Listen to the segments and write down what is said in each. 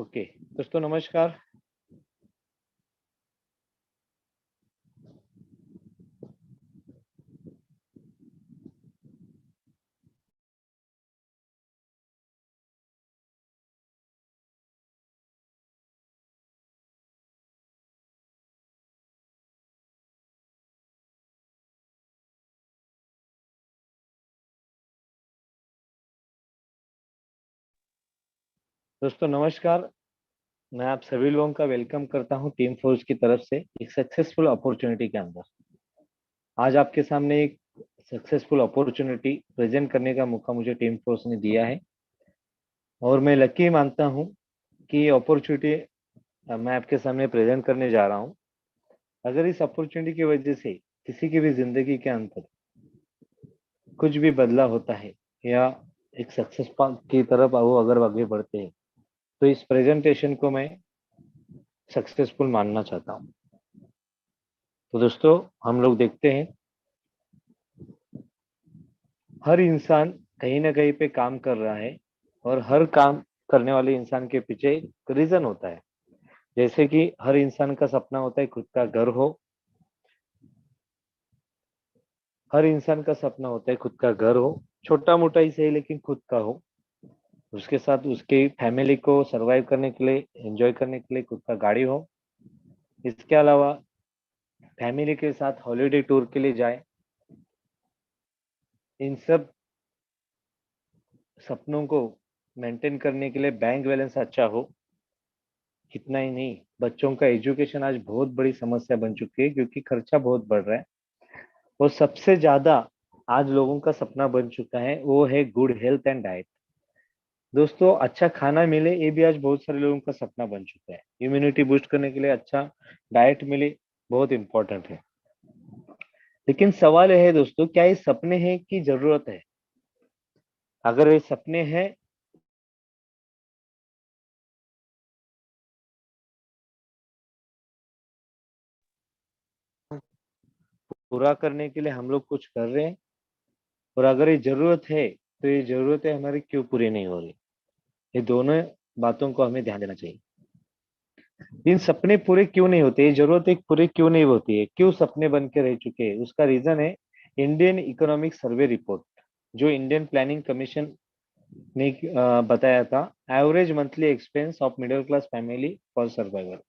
Okay. दोस्तों नमस्कार। दोस्तों नमस्कार। मैं आप सभी लोगों का वेलकम करता हूं टीम फोर्स की तरफ से एक सक्सेसफुल अपॉर्चुनिटी के अंदर। आज आपके सामने एक सक्सेसफुल अपॉर्चुनिटी प्रेजेंट करने का मौका मुझे टीम फोर्स ने दिया है और मैं लकी मानता हूं कि ये अपॉर्चुनिटी मैं आपके सामने प्रेजेंट करने जा रहा हूं। अगर इस अपॉर्चुनिटी की वजह से किसी की भी जिंदगी के अंदर कुछ भी बदलाव होता है या एक सक्सेस की तरफ वो अगर आगे बढ़ते हैं तो इस प्रेजेंटेशन को मैं सक्सेसफुल मानना चाहता हूँ। तो दोस्तों हम लोग देखते हैं हर इंसान कहीं ना कहीं पे काम कर रहा है और हर काम करने वाले इंसान के पीछे एक रीजन होता है। जैसे कि हर इंसान का सपना होता है खुद का घर हो। हर इंसान का सपना होता है खुद का घर हो, छोटा मोटा ही सही लेकिन खुद का हो। उसके साथ उसके फैमिली को सरवाइव करने के लिए, एंजॉय करने के लिए खुद का गाड़ी हो। इसके अलावा फैमिली के साथ हॉलीडे टूर के लिए जाए। इन सब सपनों को मेंटेन करने के लिए बैंक बैलेंस अच्छा हो। इतना ही नहीं, बच्चों का एजुकेशन आज बहुत बड़ी समस्या बन चुकी है क्योंकि खर्चा बहुत बढ़ रहा है। और सबसे ज्यादा आज लोगों का सपना बन चुका है वो है गुड हेल्थ एंड डाइट। दोस्तों अच्छा खाना मिले ये भी आज बहुत सारे लोगों का सपना बन चुका है। इम्यूनिटी बूस्ट करने के लिए अच्छा डाइट मिले बहुत इंपॉर्टेंट है। लेकिन सवाल यह है दोस्तों, क्या ये सपने हैं कि जरूरत है? अगर ये सपने हैं पूरा करने के लिए हम लोग कुछ कर रहे हैं, और अगर ये जरूरत है तो ये जरूरतें हमारी क्यों पूरी नहीं हो रही? ये दोनों बातों को हमें ध्यान देना चाहिए। इन सपने पूरे क्यों नहीं होते, ये जरूरतें पूरी क्यों नहीं होती है, क्यों सपने बन के रह चुके हैं, उसका रीजन है इंडियन इकोनॉमिक सर्वे रिपोर्ट जो इंडियन प्लानिंग कमीशन ने बताया था। Average monthly expense of middle class family for survival.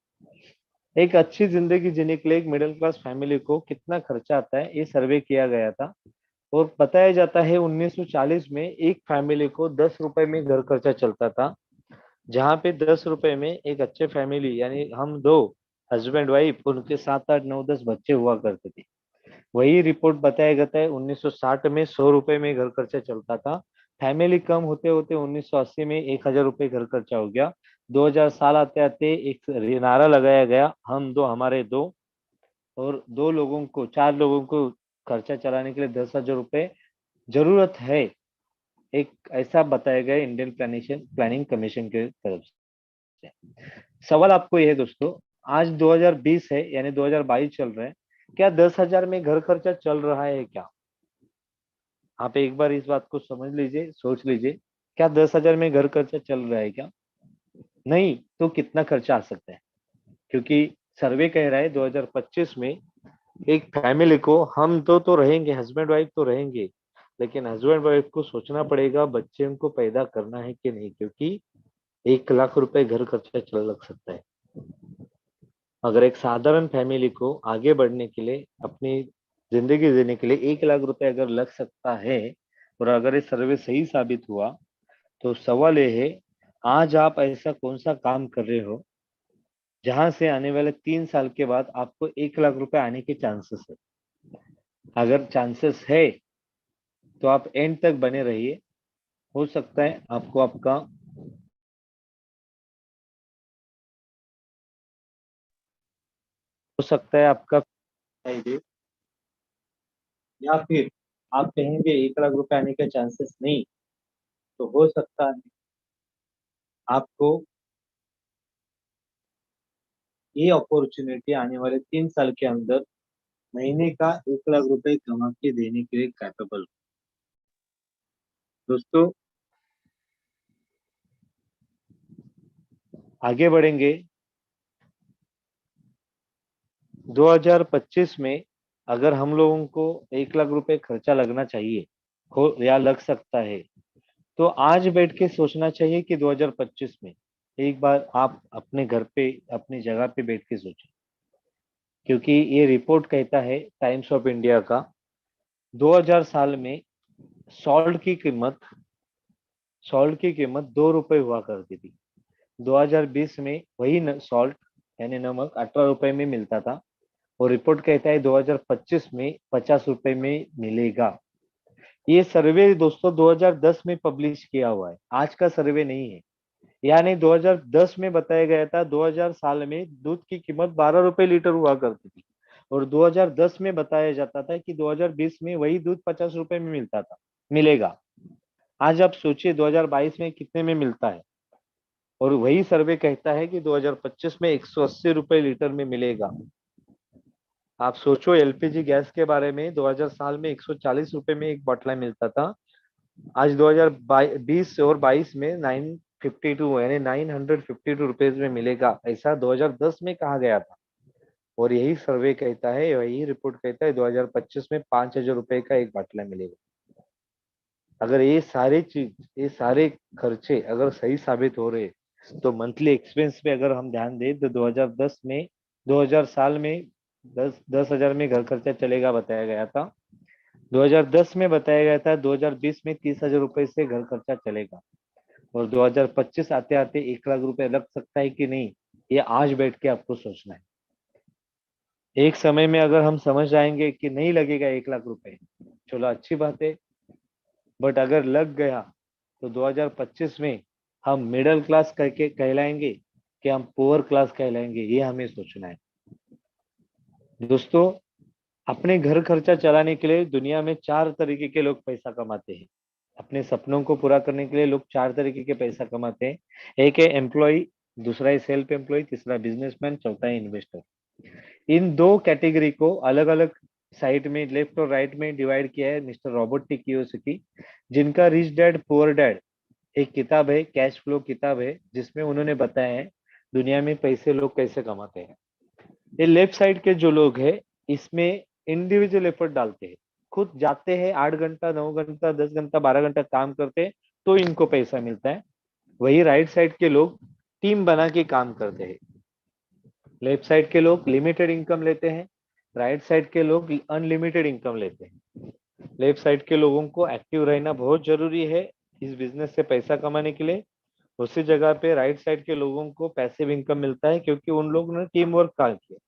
एक अच्छी जिंदगी जीने के लिए एक मिडिल क्लास फैमिली को कितना खर्चा आता है ये सर्वे किया गया था। और बताया जाता है 1940 में एक फैमिली को 10 रुपए में घर खर्चा चलता था, जहाँ पे 10 रुपए में एक अच्छे फैमिली यानी हम दो हस्बैंड वाइफ उनके 7 8 9 10 बच्चे हुआ करते थे। वही रिपोर्ट बताया गया था 1960 में 100 रुपए में घर खर्चा चलता था। फैमिली कम होते होते 1980 में 1000 रुपये घर खर्चा हो गया। 2000 साल आते आते एक नारा लगाया गया, हम दो हमारे दो। और दो लोगों को, चार लोगों को खर्चा चलाने के लिए 10,000 रुपये जरूरत है। एक ऐसा बताया गया इंडियन प्लानिंग कमीशन के तरफ से। सवाल आपको यह है दोस्तों, आज 2020 है यानी 2022 चल रहे हैं, क्या 10,000 में घर खर्चा चल रहा है क्या? आप एक बार इस बात को समझ लीजिए, सोच लीजिए, क्या 10,000 में घर खर्चा चल रहा है क्या? नहीं तो कितना खर्चा आ सकता है? क्योंकि सर्वे कह रहा है 2025 में एक फैमिली को, हम तो रहेंगे, हस्बैंड वाइफ तो रहेंगे, लेकिन हस्बैंड वाइफ को सोचना पड़ेगा बच्चे को पैदा करना है कि नहीं, क्योंकि 1 लाख रुपए घर खर्चा चल लग सकता है। अगर एक साधारण फैमिली को आगे बढ़ने के लिए, अपनी जिंदगी जीने के लिए 1 लाख रुपए अगर लग सकता है, और अगर ये सर्वे सही साबित हुआ, तो सवाल ये है, आज आप ऐसा कौन सा काम कर रहे हो जहां से आने वाले 3 साल के बाद आपको 1 लाख रुपए आने के चांसेस है? अगर चांसेस है तो आप एंड तक बने रहिए। हो सकता है आपको आपका, हो सकता है आपका फायदे, या फिर आप कहेंगे 1 लाख रुपए आने के चांसेस नहीं, तो हो सकता है आपको ये अपॉर्चुनिटी आने वाले 3 साल के अंदर महीने का 1 लाख रुपए कमा के देने के लिए कैपेबल। दोस्तों आगे बढ़ेंगे। 2025 में अगर हम लोगों को 1 लाख रुपए खर्चा लगना चाहिए हो या लग सकता है, तो आज बैठ के सोचना चाहिए कि 2025 में एक बार आप अपने घर पे अपनी जगह पे बैठ के सोचें। क्योंकि ये रिपोर्ट कहता है टाइम्स ऑफ इंडिया का, 2000 साल में सॉल्ट की कीमत सॉल्ट की कीमत 2 रुपए हुआ करती थी। 2020 में वही सॉल्ट यानी नमक 18 रुपए में मिलता था, और रिपोर्ट कहता है 2025 में 50 रुपए में मिलेगा। ये सर्वे दोस्तों 2010 में पब्लिश किया हुआ है, आज का सर्वे नहीं है। यानी 2010 में बताया गया था 2000 साल में दूध की कीमत 12 रुपए लीटर हुआ करती थी, और 2010 में बताया जाता था कि 2020 में वही दूध 50 रुपए में मिलेगा। आज आप सोचिए 2022 में कितने में मिलता है, और वही सर्वे कहता है कि 2025 में 180 रुपए लीटर में मिलेगा। आप सोचो एलपीजी गैस के बारे में, 2000 साल में 140 रुपए में एक बॉटला मिलता था, आज 2020 और 22 में 952 यानी 952 रुपीज में मिलेगा, ऐसा 2010 में कहा गया था। और यही सर्वे कहता है, यही रिपोर्ट कहता है 2025 में 5,000 रुपए का एक बाटला मिलेगा। अगर ये सारे खर्चे अगर सही साबित हो रहे, तो मंथली एक्सपेंस पे अगर हम ध्यान दें तो 2010 में 2000 साल में 10,000 में घर खर्चा चलेगा बताया गया था। 2010 में बताया गया था 2020 में 30,000 रुपए से घर खर्चा चलेगा, और 2025 आते आते 1 लाख रुपए लग सकता है कि नहीं, ये आज बैठ के आपको सोचना है। एक समय में अगर हम समझ जाएंगे कि नहीं लगेगा 1 लाख रुपए, चलो अच्छी बात है। बट अगर लग गया तो 2025 में हम मिडिल क्लास करके कहलाएंगे कि हम पुअर क्लास कहलाएंगे, ये हमें सोचना है। दोस्तों, अपने घर खर्चा चलाने के लिए दुनिया में 4 तरीके के लोग पैसा कमाते हैं। अपने सपनों को पूरा करने के लिए लोग 4 तरीके के पैसा कमाते हैं। एक है एम्प्लॉय, दूसरा है सेल्फ एम्प्लॉय, तीसरा बिजनेसमैन, चौथा है इन्वेस्टर। इन दो कैटेगरी को अलग अलग साइड में लेफ्ट और राइट में डिवाइड किया है मिस्टर रॉबर्ट टी कियोसाकी, जिनका रिच डैड पुअर डैड एक किताब है, कैश फ्लो किताब है, जिसमें उन्होंने बताया है दुनिया में पैसे लोग कैसे कमाते हैं। ये लेफ्ट साइड के जो लोग हैं, इसमें इंडिविजुअल एफर्ट डालते हैं, खुद जाते हैं, 8 घंटा 9 घंटा 10 घंटा 12 घंटा काम करते हैं, तो इनको पैसा मिलता है। वही राइट साइड के लोग टीम बना के काम करते हैं। लेफ्ट साइड के लोग लिमिटेड इनकम लेते हैं, राइट साइड के लोग अनलिमिटेड इनकम लेते हैं। लेफ्ट साइड के लोगों को एक्टिव रहना बहुत जरूरी है इस बिजनेस से पैसा कमाने के लिए। उसी जगह पे राइट साइड के लोगों को पैसिव इनकम मिलता है, क्योंकि उन लोगों ने टीम वर्क काम किया।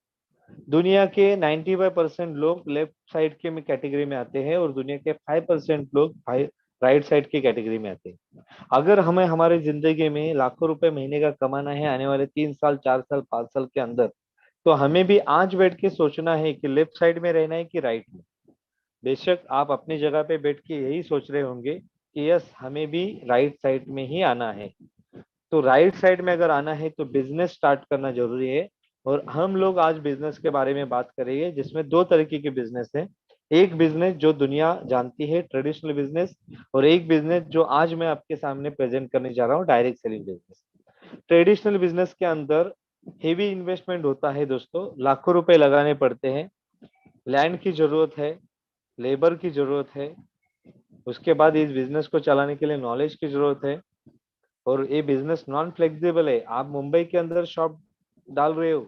दुनिया के 95% लोग लेफ्ट साइड के कैटेगरी में आते हैं, और दुनिया के 5% लोग राइट साइड की कैटेगरी में आते हैं। अगर हमें हमारी जिंदगी में लाखों रुपए महीने का कमाना है आने वाले 3 साल 4 साल 5 साल के अंदर, तो हमें भी आज बैठ के सोचना है कि लेफ्ट साइड में रहना है कि राइट में। बेशक आप अपनी जगह पे बैठ के यही सोच रहे होंगे कि यस हमें भी राइट साइड में ही आना है। तो राइट साइड में अगर आना है तो बिजनेस स्टार्ट करना जरूरी है। और हम लोग आज बिजनेस के बारे में बात करेंगे, जिसमें दो तरीके के बिजनेस है। एक बिजनेस जो दुनिया जानती है, ट्रेडिशनल बिजनेस, और एक बिजनेस जो आज मैं आपके सामने प्रेजेंट करने जा रहा हूँ, direct selling business. Traditional business के अंदर हेवी इन्वेस्टमेंट होता है दोस्तों, लाखों रुपए लगाने पड़ते हैं, लैंड की जरूरत है, लेबर की जरूरत है, उसके बाद इस बिजनेस को चलाने के लिए नॉलेज की जरूरत है। और ये बिजनेस नॉन फ्लेक्सिबल है। आप मुंबई के अंदर शॉप डाल रहे हो,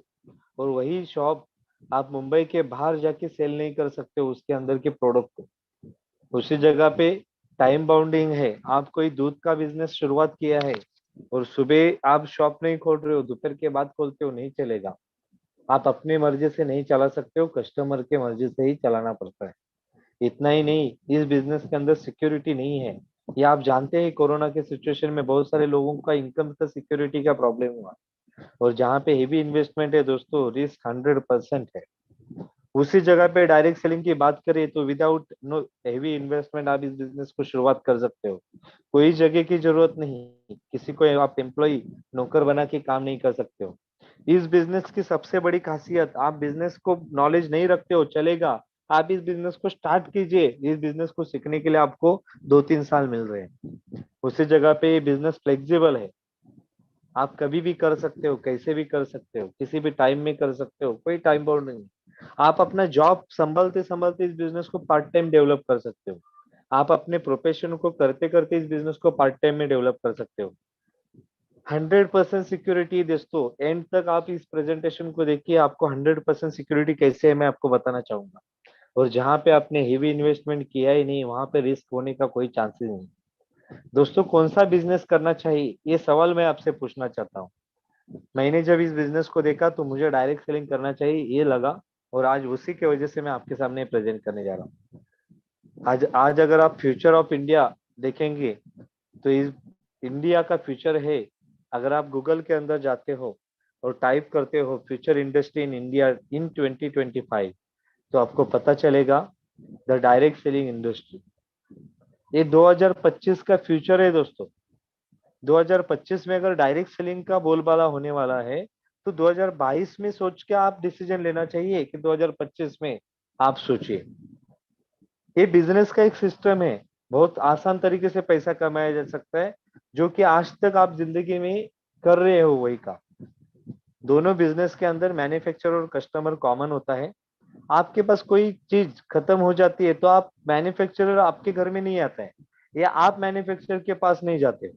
और वही शॉप आप मुंबई के बाहर जाके सेल नहीं कर सकते हो उसके अंदर के प्रोडक्ट को। उसी जगह पे टाइम बाउंडिंग है। आप कोई दूध का बिजनेस शुरुआत किया है, और सुबह आप शॉप नहीं खोल रहे हो, दोपहर के बाद खोलते हो, नहीं चलेगा। आप अपनी मर्जी से नहीं चला सकते हो, कस्टमर के मर्जी से ही चलाना पड़ता है। इतना ही नहीं, इस बिजनेस के अंदर सिक्योरिटी नहीं है। ये आप जानते हैं, कोरोना के सिचुएशन में बहुत सारे लोगों का इनकम का सिक्योरिटी का प्रॉब्लम हुआ। और जहाँ पे हेवी इन्वेस्टमेंट है दोस्तों, रिस्क 100% है। उसी जगह पे डायरेक्ट सेलिंग की बात करें तो विदाउट नो हेवी इन्वेस्टमेंट आप इस बिजनेस को शुरुआत कर सकते हो। कोई जगह की जरूरत नहीं, किसी को आप एम्प्लॉय नौकर बना के काम नहीं कर सकते हो। इस बिजनेस की सबसे बड़ी खासियत, आप बिजनेस को नॉलेज नहीं रखते हो चलेगा, आप इस बिजनेस को स्टार्ट कीजिए। इस बिजनेस को सीखने के लिए आपको 2-3 साल मिल रहे हैं। उसी जगह पे ये बिजनेस फ्लेक्सिबल है। आप कभी भी कर सकते हो, कैसे भी कर सकते हो, किसी भी टाइम में कर सकते हो, कोई टाइम बाउंड नहीं। आप अपना जॉब संभालते संभालते इस बिजनेस को पार्ट टाइम डेवलप कर सकते हो। आप अपने प्रोफेशन को करते करते इस बिजनेस को पार्ट टाइम में डेवलप कर सकते हो। 100% सिक्योरिटी दोस्तों, एंड तक आप इस प्रेजेंटेशन को देखिए, आपको 100% सिक्योरिटी कैसे है मैं आपको बताना चाहूंगा। और जहां पे आपने हेवी इन्वेस्टमेंट किया ही नहीं, वहां पे रिस्क होने का कोई चांसेस नहीं। दोस्तों, कौन सा बिजनेस करना चाहिए, ये सवाल मैं आपसे पूछना चाहता हूँ। मैंने जब इस बिजनेस को देखा तो मुझे डायरेक्ट सेलिंग करना चाहिए ये लगा, और आज उसी की वजह से मैं आपके सामने प्रेजेंट करने जा रहा हूँ। आज आज अगर आप फ्यूचर ऑफ इंडिया देखेंगे, तो इस इंडिया का फ्यूचर है। अगर आप गूगल के अंदर जाते हो और टाइप करते हो future industry in India in 2025, तो आपको पता चलेगा द डायरेक्ट सेलिंग इंडस्ट्री। ये 2025 का फ्यूचर है दोस्तों। 2025 में अगर डायरेक्ट सेलिंग का बोलबाला होने वाला है, तो 2022 में सोच के आप डिसीजन लेना चाहिए कि 2025 में आप सोचिए। ये बिजनेस का एक सिस्टम है, बहुत आसान तरीके से पैसा कमाया जा सकता है, जो कि आज तक आप जिंदगी में कर रहे हो वही का। दोनों बिजनेस के अंदर मैन्युफैक्चरर और कस्टमर कॉमन होता है। आपके पास कोई चीज खत्म हो जाती है तो आप मैन्युफैक्चरर आपके घर में नहीं आता है, या आप मैन्युफैक्चरर के पास नहीं जाते हो,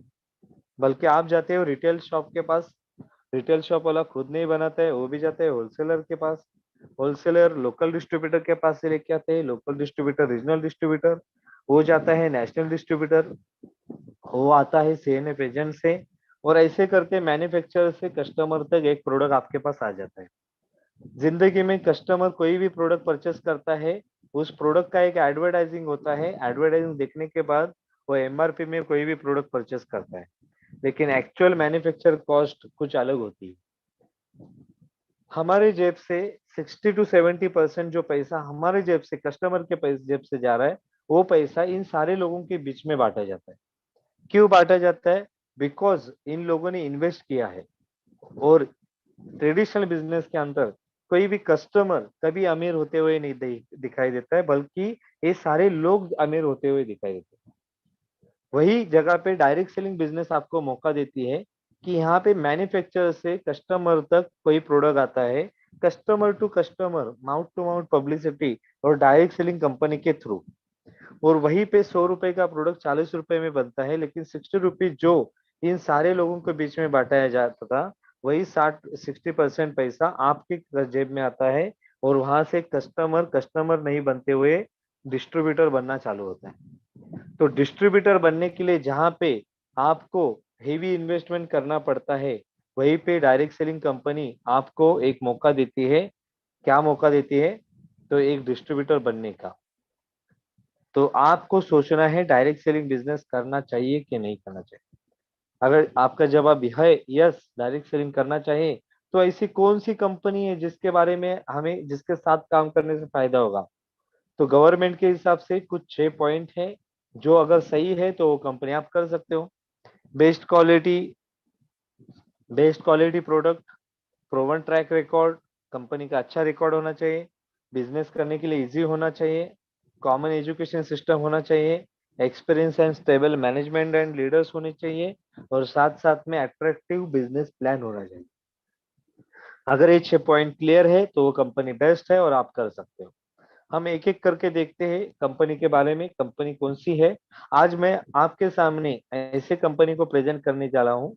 बल्कि आप जाते हो रिटेल शॉप के पास। रिटेल शॉप वाला खुद नहीं बनाता है, वो भी जाता है होलसेलर के पास। होलसेलर लोकल डिस्ट्रीब्यूटर के पास से लेके आते हैं, लोकल डिस्ट्रीब्यूटर रीजनल डिस्ट्रीब्यूटर, वो जाता है नेशनल डिस्ट्रीब्यूटर, वो आता है सीएनएफ एजेंट से। और ऐसे करके मैन्युफैक्चरर से कस्टमर तक एक प्रोडक्ट आपके पास आ जाता है। जिंदगी में कस्टमर कोई भी प्रोडक्ट परचेस करता है, उस प्रोडक्ट का एक एडवर्टाइजिंग होता है, एडवर्टाइजिंग देखने के बाद वो एमआरपी में कोई भी प्रोडक्ट परचेस करता है, लेकिन एक्चुअल मैन्युफैक्चर कॉस्ट कुछ अलग होती है। हमारे जेब से 60 to 70% जो पैसा हमारे जेब से कस्टमर के पैसे जेब से जा रहा है, वो पैसा इन सारे लोगों के बीच में बांटा जाता है। क्यों बांटा जाता है? बिकॉज इन लोगों ने इन्वेस्ट किया है। और ट्रेडिशनल बिजनेस के अंदर कोई भी कस्टमर कभी अमीर होते हुए नहीं दिखाई देता है, बल्कि ये सारे लोग अमीर होते हुए दिखाई देते हैं। वही जगह पे डायरेक्ट सेलिंग बिजनेस आपको मौका देती है कि यहाँ पे मैन्युफैक्चरर से कस्टमर तक कोई प्रोडक्ट आता है, customer to customer, mouth to mouth publicity और डायरेक्ट सेलिंग कंपनी के थ्रू। और वहीं पे 100 रुपए का प्रोडक्ट 40 रुपए में बनता है, लेकिन 60 रुपीज जो इन सारे लोगों के बीच में बांटा जाता था, वही 60% पैसा आपके जेब में आता है। और वहां से कस्टमर कस्टमर नहीं बनते हुए डिस्ट्रीब्यूटर बनना चालू होता है। तो डिस्ट्रीब्यूटर बनने के लिए जहां पे आपको हेवी इन्वेस्टमेंट करना पड़ता है, वहीं पे डायरेक्ट सेलिंग कंपनी आपको एक मौका देती है। क्या मौका देती है? तो एक डिस्ट्रीब्यूटर बनने का। तो आपको सोचना है डायरेक्ट सेलिंग बिजनेस करना चाहिए कि नहीं करना चाहिए। अगर आपका जवाब है यस, डायरेक्ट सेलिंग करना चाहिए, तो ऐसी कौन सी कंपनी है जिसके बारे में हमें जिसके साथ काम करने से फायदा होगा? तो गवर्नमेंट के हिसाब से कुछ 6 पॉइंट है, जो अगर सही है तो वो कंपनी आप कर सकते हो। Best quality, best quality product, proven track record, company का अच्छा रिकॉर्ड होना चाहिए, बिजनेस करने के लिए इजी होना चाहिए, कॉमन एजुकेशन सिस्टम होना चाहिए, experience and stable management and leaders होने चाहिए, और साथ साथ में अट्रैक्टिव बिजनेस प्लान होना चाहिए। अगर ये 6 पॉइंट क्लियर है तो वो कंपनी बेस्ट है और आप कर सकते हो। हम एक एक करके देखते हैं कंपनी के बारे में, कंपनी कौन सी है। आज मैं आपके सामने ऐसे कंपनी को प्रेजेंट करने जा रहा हूँ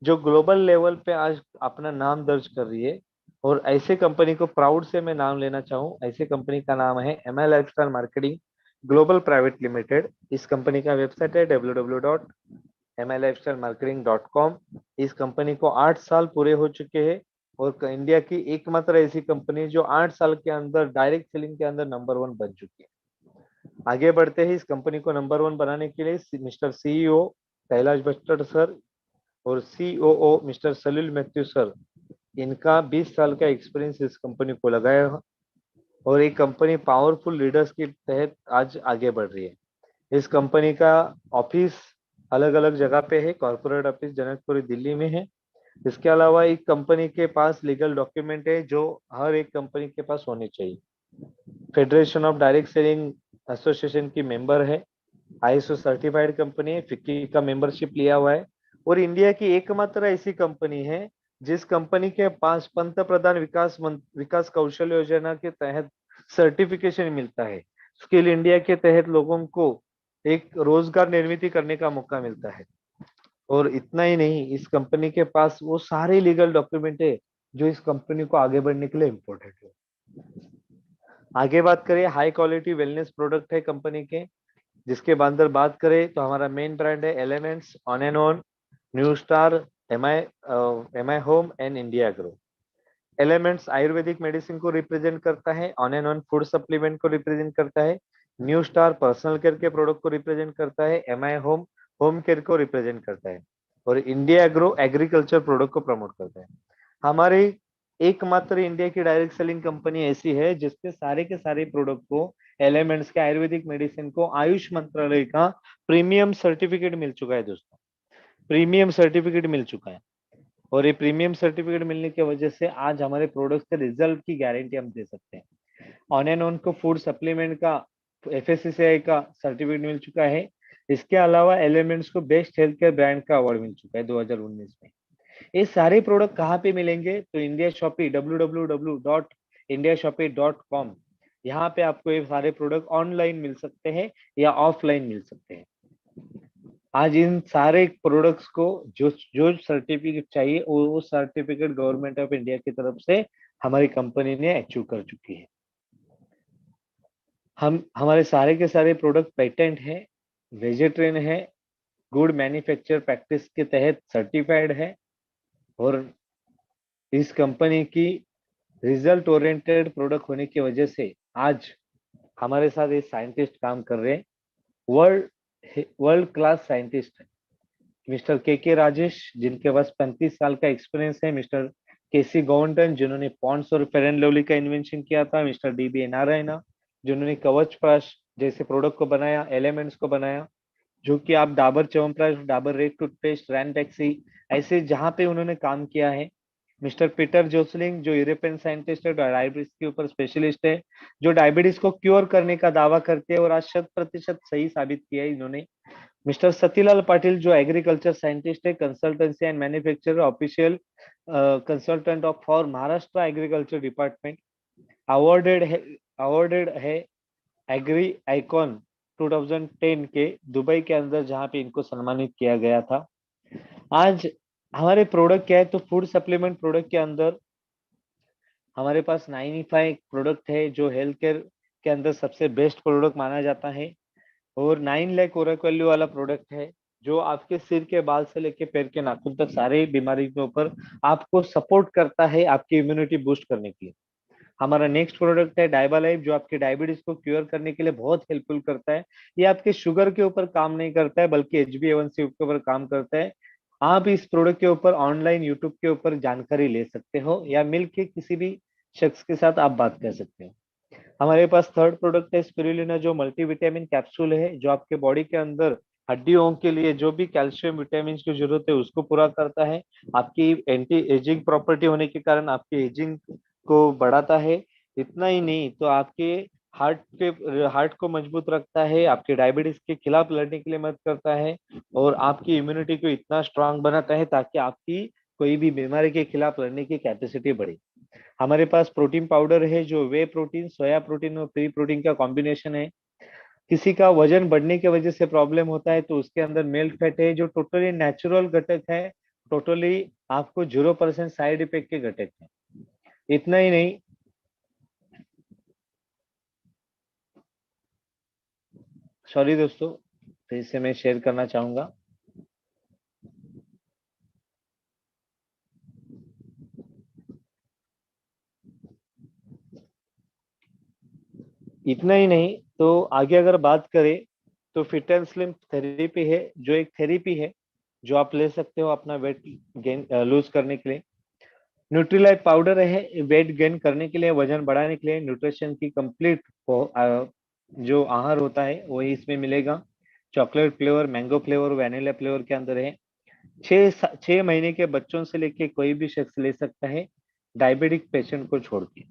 जो ग्लोबल लेवल पे आज अपना नाम दर्ज कर रही है। और ऐसे कंपनी को प्राउड से मैं नाम लेना चाहूँ, ऐसे कंपनी का नाम है MI lifestyle marketing global private limited. इस कंपनी का वेबसाइट है www.milifestylemarketing.com। इस कंपनी को 8 साल पूरे हो चुके हैं, और इंडिया की एकमात्र ऐसी कंपनी जो 8 साल के अंदर डायरेक्ट सेलिंग के अंदर नंबर 1 बन चुकी है। आगे बढ़ते हैं, इस कंपनी को नंबर 1 बनाने के लिए mister CEO Kailash Bhattar sir और सीओओ मिस्टर सलील मैथ्यू सर, इनका 20 साल का एक्सपीरियंस इस कंपनी को लगाया है। और ये कंपनी पावरफुल लीडर्स के तहत आज आगे बढ़ रही है। इस कंपनी का ऑफिस अलग अलग जगह पे है। कॉर्पोरेट ऑफिस जनकपुरी दिल्ली में है। इसके अलावा एक कंपनी के पास लीगल डॉक्यूमेंट है जो हर एक कंपनी के पास होने चाहिए। Federation of direct selling association की मेंबर है, आईएसओ सर्टिफाइड कंपनी है, फिक्की का मेंबरशिप लिया हुआ है, और इंडिया की एकमात्र ऐसी कंपनी है जिस कंपनी के पास पंत प्रधान विकास कौशल योजना के तहत सर्टिफिकेशन मिलता है। स्किल इंडिया के तहत लोगों को एक रोजगार निर्मित करने का मौका मिलता है। और इतना ही नहीं, इस कंपनी के पास वो सारे लीगल डॉक्यूमेंट है जो इस कंपनी को आगे बढ़ने के लिए इम्पोर्टेंट है। आगे बात करें, हाई क्वालिटी वेलनेस प्रोडक्ट है कंपनी के, जिसके अंदर बात करें तो हमारा मेन ब्रांड है Elements, on and on, New Star, M I Home and India Grow. Elements आयुर्वेदिक मेडिसिन को रिप्रेजेंट करता है, on and on food supplement को रिप्रेजेंट करता है, न्यू स्टार पर्सनल केयर के प्रोडक्ट को रिप्रेजेंट करता है, M I Home home care को रिप्रेजेंट करता है, और इंडिया एग्रो एग्रीकल्चर प्रोडक्ट को प्रमोट करता है। हमारी एकमात्र इंडिया की डायरेक्ट सेलिंग कंपनी ऐसी है जिसके सारे के सारे प्रोडक्ट को, एलिमेंट्स के आयुर्वेदिक मेडिसिन को, आयुष मंत्रालय का प्रीमियम सर्टिफिकेट मिल चुका है दोस्तों। प्रीमियम सर्टिफिकेट मिल चुका है, और ये प्रीमियम सर्टिफिकेट मिलने की वजह से आज हमारे प्रोडक्ट के रिजल्ट की गारंटी हम दे सकते हैं। ऑन एंड ऑन को फूड सप्लीमेंट का FSCCI का सर्टिफिकेट मिल चुका है। इसके अलावा एलिमेंट्स को बेस्ट हेल्थ केयर ब्रांड का अवार्ड मिल चुका है 2019 में। ये सारे प्रोडक्ट कहाँ पे मिलेंगे? तो इंडिया शॉपी, www.indiashopee.com, यहाँ पे आपको ये सारे प्रोडक्ट ऑनलाइन मिल सकते हैं या ऑफलाइन मिल सकते हैं। आज इन सारे प्रोडक्ट्स को जो जो सर्टिफिकेट चाहिए वो सर्टिफिकेट गवर्नमेंट ऑफ इंडिया की तरफ से हमारी कंपनी ने अचीव कर चुकी है। हमारे सारे के सारे प्रोडक्ट पेटेंट है, वेजिटेरियन है, गुड मैन्युफैक्चर प्रैक्टिस के तहत सर्टिफाइड है, और इस कंपनी की रिजल्ट ओरिएंटेड प्रोडक्ट होने की वजह से आज हमारे साथ ये साइंटिस्ट काम कर रहे हैं। वर्ल्ड वर्ल्ड क्लास साइंटिस्ट है मिस्टर के राजेश, जिनके पास 35 साल का एक्सपीरियंस है, मिस्टर केसी गौंडन, जिन्होंने पॉन्ड्स और फेयर एंड लवली का इन्वेंशन किया था, मिस्टर DB नारायणा, जिन्होंने कवच प्राश जैसे प्रोडक्ट को बनाया, एलिमेंट्स को बनाया, जो कि आप डाबर च्यवनप्राश, डाबर रेड टूथपेस्ट, रैनबैक्सी, ऐसे जहां पे उन्होंने काम किया है। मिस्टर पीटर जोसलिंग, जो यूरोपियन साइंटिस्ट है, डायबिटीज के ऊपर स्पेशलिस्ट है, जो डायबिटीज को क्योर करने का दावा करते हैं और आज 100% सही साबित किया है इन्होंने। मिस्टर सतीलाल पाटिल, जो एग्रीकल्चर साइंटिस्ट है, consultancy and manufacturer official consultant of for Maharashtra agriculture department, awarded है एग्री आइकॉन 2010 के दुबई के अंदर, जहां पे इनको सम्मानित किया गया था। आज हमारे प्रोडक्ट क्या है? तो फूड सप्लीमेंट प्रोडक्ट के अंदर हमारे पास 9E5 प्रोडक्ट है, जो हेल्थ केयर के अंदर सबसे बेस्ट प्रोडक्ट माना जाता है, और 9 लाख ओरक वैल्यू वाला प्रोडक्ट है, जो आपके सिर के बाल से लेके पैर के नाखून तक सारे बीमारी के ऊपर आपको सपोर्ट करता है, आपकी इम्यूनिटी बूस्ट करने के लिए। हमारा नेक्स्ट प्रोडक्ट है डायबा लाइफ, जो आपके डायबिटीज को क्योर करने के लिए बहुत हेल्पफुल करता है। ये आपके शुगर के ऊपर काम नहीं करता है, बल्कि HbA1c के ऊपर काम करता है। आप इस प्रोडक्ट के ऊपर ऑनलाइन यूट्यूब के ऊपर जानकारी ले सकते हो, या मिल के किसी भी शख्स के साथ आप बात कर सकते हो। हमारे पास थर्ड प्रोडक्ट है स्पिरुलिना, जो मल्टीविटामिन कैप्सूल है, जो आपके बॉडी के अंदर हड्डियों के लिए जो भी कैल्शियम विटामिन की जरूरत है उसको पूरा करता है। आपकी एंटी एजिंग प्रॉपर्टी होने के कारण आपकी एजिंग को बढ़ाता है। इतना ही नहीं, तो आपके हार्ट को मजबूत रखता है, आपके डायबिटीज के खिलाफ लड़ने के लिए मदद करता है, और आपकी इम्यूनिटी को इतना स्ट्रांग बनाता है ताकि आपकी कोई भी बीमारी के खिलाफ लड़ने की कैपेसिटी बढ़े। हमारे पास प्रोटीन पाउडर है, जो वे प्रोटीन, सोया प्रोटीन और प्री प्रोटीन का कॉम्बिनेशन है। किसी का वजन बढ़ने की वजह से प्रॉब्लम होता है तो उसके अंदर मिल्क फैट है, जो टोटली नेचुरल घटक है, टोटली आपको 0% साइड इफेक्ट के घटक है। इतना ही नहीं, सॉरी दोस्तों, फिर से मैं शेयर करना चाहूंगा। इतना ही नहीं, तो आगे अगर बात करें तो फिट एंड स्लिम थेरेपी है, जो एक थेरेपी है जो आप ले सकते हो अपना वेट गेन लूज करने के लिए। न्यूट्रीलाइट पाउडर है वेट गेन करने के लिए, वजन बढ़ाने के लिए, न्यूट्रिशन की कंप्लीट जो आहार होता है वही इसमें मिलेगा। Chocolate flavour, mango flavour, vanilla flavour के अंदर है। 6 महीने के बच्चों से लेके कोई भी शख्स ले सकता है, डायबिटिक पेशेंट को छोड़ के।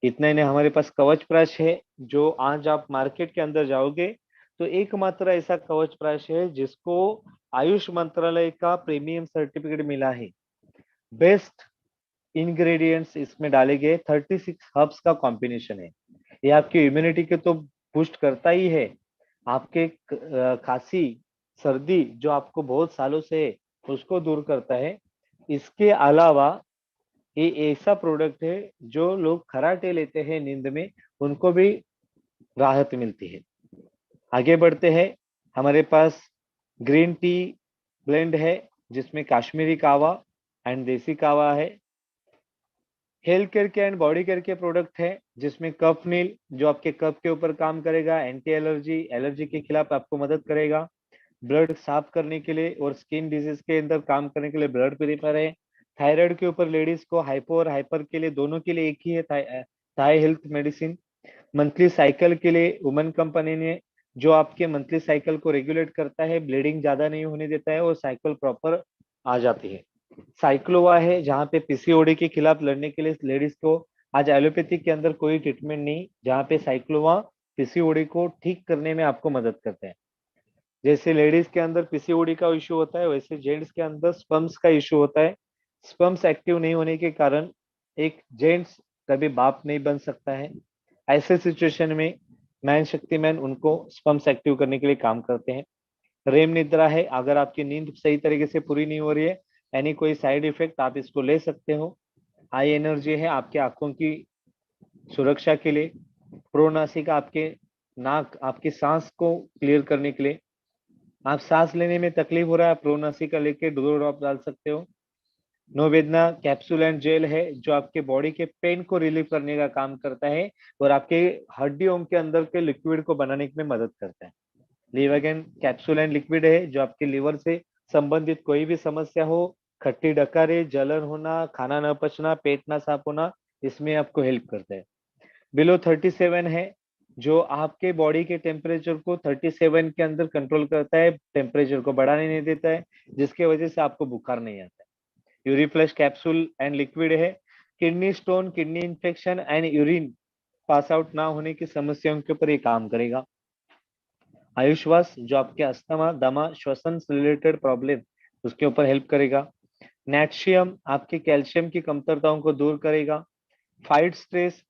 इतना ही नहीं, हमारे पास कवच प्राश है, जो आज आप मार्केट के अंदर जाओगे तो एकमात्र ऐसा कवच प्राश है जिसको आयुष मंत्रालय का प्रीमियम सर्टिफिकेट मिला है। बेस्ट इंग्रेडिएंट्स इसमें डाले गए 36 हर्ब्स का कॉम्बिनेशन है। ये आपकी इम्यूनिटी के तो बूस्ट करता ही है, आपके खांसी सर्दी जो आपको बहुत सालों से है उसको दूर करता है। इसके अलावा ये ऐसा प्रोडक्ट है जो लोग खराटे लेते हैं नींद में, उनको भी राहत मिलती है। आगे बढ़ते हैं, हमारे पास ग्रीन टी ब्लेंड है जिसमें काश्मीरी कावा एंड देसी कावा है। हेल्थ केयर के एंड बॉडी केयर के प्रोडक्ट है जिसमें कफ नील जो आपके कफ के ऊपर काम करेगा, एंटी एलर्जी एलर्जी के खिलाफ आपको मदद करेगा, ब्लड साफ करने के लिए और स्किन डिजीज के अंदर काम करने के लिए ब्लड प्यूरिफायर है। थायराइड के ऊपर लेडीज को हाइपो और हाइपर के लिए दोनों के लिए एक ही है थाई हेल्थ मेडिसिन। मंथली साइकिल के लिए वुमन कंपनी ने जो आपके मंथली साइकिल को रेगुलेट करता है, ब्लीडिंग ज्यादा नहीं होने देता है और साइकिल प्रॉपर आ जाती है। साइक्लोवा है जहाँ पे पीसीओडी के खिलाफ लड़ने के लिए लेडीज को आज एलोपैथिक के अंदर कोई ट्रीटमेंट नहीं, जहाँ पे साइक्लोवा पीसीओडी को ठीक करने में आपको मदद करते हैं। जैसे लेडीज के अंदर पीसीओडी का इश्यू होता है वैसे जेंट्स के अंदर स्पर्म्स का इश्यू होता है। स्पर्म्स एक्टिव नहीं होने के कारण एक जेंट्स कभी बाप नहीं बन सकता है। ऐसे सिचुएशन में मैन शक्तिमैन उनको स्पर्म्स एक्टिव करने के लिए काम करते हैं। रेम निद्रा है, अगर आपकी नींद सही तरीके से पूरी नहीं हो रही है यानी कोई साइड इफेक्ट, आप इसको ले सकते हो। हाई एनर्जी है आपके आंखों की सुरक्षा के लिए। प्रोनासिका आपके नाक आपकी सांस को क्लियर करने के लिए। आप सांस लेने में तकलीफ हो रहा है, प्रोनासिका लेके 2 ड्रॉप डाल सकते हो। नोवेदना कैप्सूल एंड जेल है जो आपके बॉडी के पेन को रिलीव करने का काम करता है और आपके हड्डियों के अंदर के लिक्विड को बनाने में मदद करता है। लिवागेन कैप्सूल एंड लिक्विड है जो आपके लिवर से संबंधित कोई भी समस्या हो, खट्टी डकारे, जलन होना, खाना न पचना, पेट ना साफ होना, इसमें आपको हेल्प करता है। बिलो 37 है जो आपके बॉडी के टेम्परेचर को 37 के अंदर कंट्रोल करता है, टेम्परेचर को बढ़ाने नहीं देता है, जिसके वजह से आपको बुखार नहीं आता है। यूरिफ्लश कैप्सूल एंड लिक्विड है, kidney stone, kidney infection and urine pass out ना होने की समस्याओं के ऊपर ये काम करेगा। आयुश्वास जो आपके अस्थमा दमा श्वसन से रिलेटेड प्रॉब्लम उसके ऊपर हेल्प करेगा। नेट्शियम आपके कैल्शियम की कमतरताओं को दूर करेगा। फाइट स्ट्रेस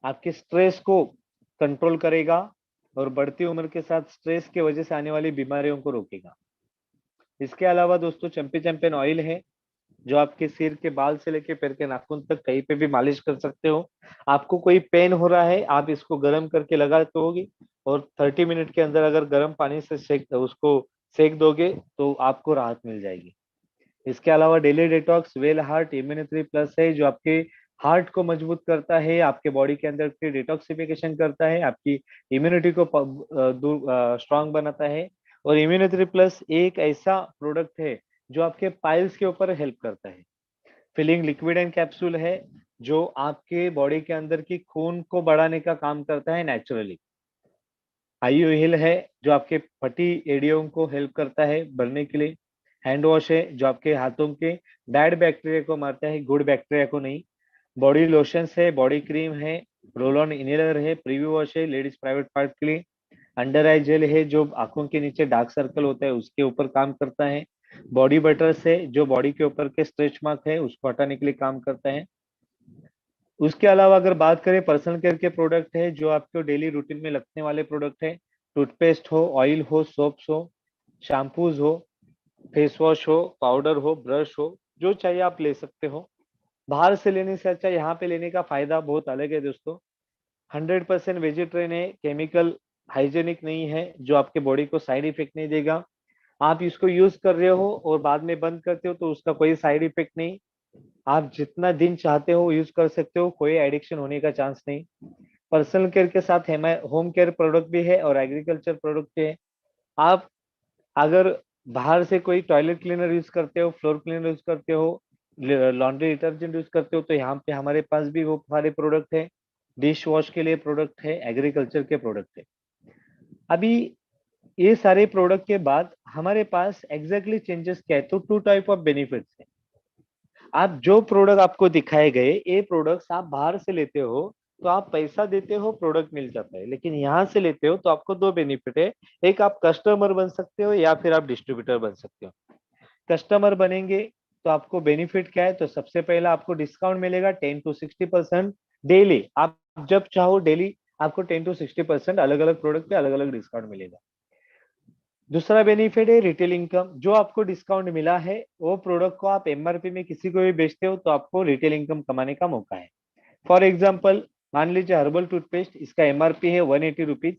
आपके स्ट्रेस को कंट्रोल करेगा और बढ़ती उम्र के साथ स्ट्रेस की वजह से आने वाली बीमारियों को रोकेगा। इसके अलावा दोस्तों चंपी चैंपियन ऑयल है जो आपके सिर के बाल से लेके पैर के नाखून तक कहीं पे भी मालिश कर सकते हो। आपको कोई पेन हो रहा है आप इसको गर्म करके लगाते होगे और 30 मिनट के अंदर अगर गर्म पानी से सेक दोगे तो आपको राहत मिल जाएगी। इसके अलावा daily detox well heart immunity plus है जो आपके हार्ट को मजबूत करता है, आपके बॉडी के अंदर की डिटॉक्सिफिकेशन करता है, आपकी इम्यूनिटी को स्ट्रांग बनाता है। और इम्यूनिटी प्लस एक ऐसा प्रोडक्ट है जो आपके पाइल्स के ऊपर हेल्प करता है। फिलिंग लिक्विड एंड कैप्सूल है जो आपके बॉडी के अंदर की खून को बढ़ाने का काम करता है नेचुरली। आईयू हिल है जो आपके फटी एड़ियों को हेल्प करता है भरने के लिए। हैंड वॉश है जो आपके हाथों के बैड बैक्टीरिया को मारता है, गुड बैक्टीरिया को नहीं। बॉडी लोशंस है, बॉडी क्रीम है, रोल ऑन इनहेलर है, प्रीव्यू वॉश है लेडीज प्राइवेट पार्ट के लिए। अंडर आई जेल है जो आंखों के नीचे डार्क सर्कल होता है उसके ऊपर काम करता है। बॉडी बटर से जो बॉडी के ऊपर के स्ट्रेच मार्क है उसको हटाने के लिए काम करता है। उसके अलावा अगर बात करें पर्सनल केयर के प्रोडक्ट है जो आपको डेली रूटीन में लगने वाले प्रोडक्ट है। टूथपेस्ट हो, ऑयल हो, सोप्स हो, शैम्पूज हो, फेस वॉश हो, पाउडर हो, ब्रश हो, जो चाहिए आप ले सकते हो। बाहर से लेने से अच्छा यहाँ पे लेने का फायदा बहुत अलग है दोस्तों। 100% वेजिटेरियन है, केमिकल हाइजेनिक नहीं है, जो आपके बॉडी को साइड इफेक्ट नहीं देगा। आप इसको यूज कर रहे हो और बाद में बंद करते हो तो उसका कोई साइड इफेक्ट नहीं। आप जितना दिन चाहते हो यूज कर सकते हो, कोई एडिक्शन होने का चांस नहीं। पर्सनल केयर के साथ होम केयर प्रोडक्ट भी है और एग्रीकल्चर प्रोडक्ट भी है। आप अगर बाहर से कोई टॉयलेट क्लीनर यूज करते हो, फ्लोर क्लीनर यूज करते हो, लॉन्ड्री डिटर्जेंट यूज करते हो तो यहाँ पे हमारे पास भी वो सारे प्रोडक्ट है। डिश वॉश के लिए प्रोडक्ट है, एग्रीकल्चर के प्रोडक्ट है। अभी ये सारे प्रोडक्ट के बाद हमारे पास एग्जैक्टली चेंजेस क्या है, तो 2 टाइप ऑफ बेनिफिट्स है। आप जो प्रोडक्ट आपको दिखाए गए ये प्रोडक्ट्स आप बाहर से लेते हो तो आप पैसा देते हो, प्रोडक्ट मिल जाता है। लेकिन यहाँ से लेते हो तो आपको दो बेनिफिट है, एक आप कस्टमर बन सकते हो या फिर आप डिस्ट्रीब्यूटर बन सकते हो। कस्टमर बनेंगे तो आपको बेनिफिट क्या है, तो सबसे पहला आपको डिस्काउंट मिलेगा 10 to 60% डेली। आप जब चाहो डेली आपको 10 to 60% अलग अलग प्रोडक्ट पे अलग अलग डिस्काउंट मिलेगा। दूसरा बेनिफिट है रिटेल इनकम। जो आपको डिस्काउंट मिला है वो प्रोडक्ट को आप एमआरपी में किसी को भी बेचते हो तो आपको रिटेल इनकम कमाने का मौका है। फॉर एग्जाम्पल मान लीजिए हर्बल टूथपेस्ट, इसका एमआरपी है 180 रुपीज,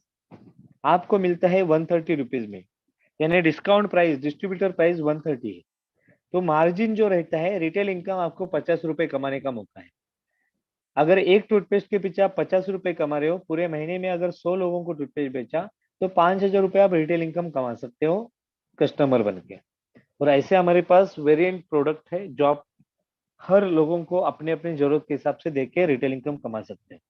आपको मिलता है 130 रुपीज में, यानी डिस्काउंट प्राइस डिस्ट्रीब्यूटर प्राइस 130 है। तो मार्जिन जो रहता है, रिटेल इनकम आपको 50 रुपए कमाने का मौका है। अगर एक टूथपेस्ट के पीछे आप 50 रुपए कमा रहे हो, पूरे महीने में अगर 100 लोगों को टूथपेस्ट बेचा तो 5,000 रुपए आप रिटेल इनकम कमा सकते हो कस्टमर बन के। और ऐसे हमारे पास वेरिएंट प्रोडक्ट है जो आप हर लोगों को अपने अपनी जरूरत के हिसाब से देके रिटेल इनकम कमा सकते हैं।